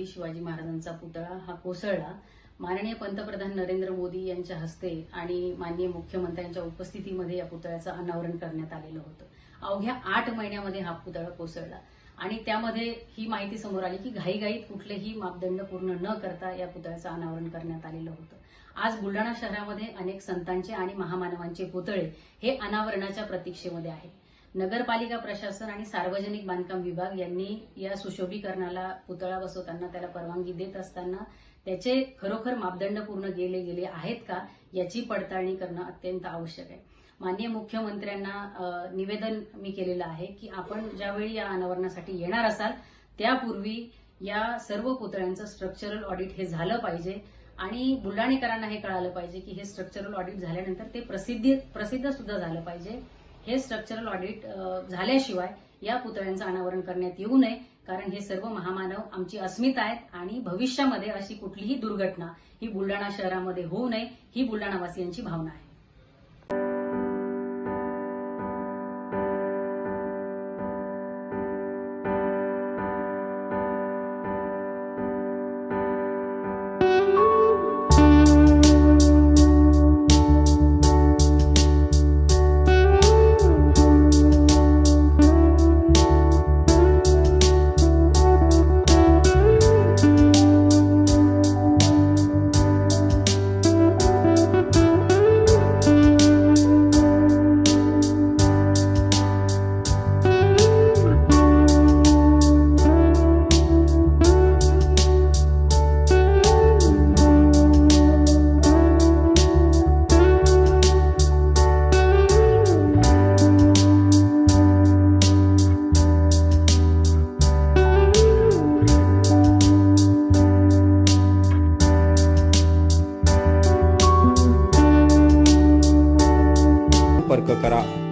छत्रपती शिवाजी महाराजांचा पुतळा हा कोसळला। माननीय पंतप्रधान नरेंद्र मोदी यांच्या हस्ते आणि माननीय मुख्यमंत्र्यांच्या उपस्थितीमध्ये या पुतळ्याचं अनावरण करण्यात आलेलं होतं। अवघ्या 8 महिन्यामध्ये हा पुतळा कोसळला आणि त्यामध्ये ही माहिती समोर आली की घाईघाईत कुठलेही मापदंड पूर्ण न करता या पुतळ्याचं अनावरण करण्यात आलेलं होतं। आज बुलढाणा शहरामध्ये अनेक संतांचे आणि महामानवांचे पुतळे हे अनावरणाच्या प्रतीक्षेमध्ये आहेत। नगरपालिका प्रशासन आणि सार्वजनिक बांधकाम विभाग यांनी या सुशोभीकरणाला पुतळा बसवताना त्याला परवानगी देत असताना त्याचे खरोखर मापदंड पूर्ण गेले आहेत का याची पडताळणी करणं अत्यंत आवश्यक आहे। माननीय मुख्यमंत्र्यांना निवेदन मी केलेलं आहे की आपण ज्यावेळी या अनावरणासाठी येणार असाल त्यापूर्वी या सर्व पुतळ्यांचं स्ट्रक्चरल ऑडिट हे झालं पाहिजे आणि बुलढाणेकरांना हे कळालं पाहिजे की हे स्ट्रक्चरल ऑडिट झाल्यानंतर ते प्रसिद्ध सुद्धा झालं पाहिजे। हे स्ट्रक्चरल ऑडिट झाल्याशिवाय या पुतळ्यांचं अनावरण करण्यात येऊ नये, कारण हे सर्व महामानव आमची अस्मिता आहेत आणि भविष्यामध्ये अशी कुठलीही दुर्घटना ही बुलढाणा शहरामध्ये होऊ नये ही बुलढाणावासियांची भावना आहे। संपर्क करा।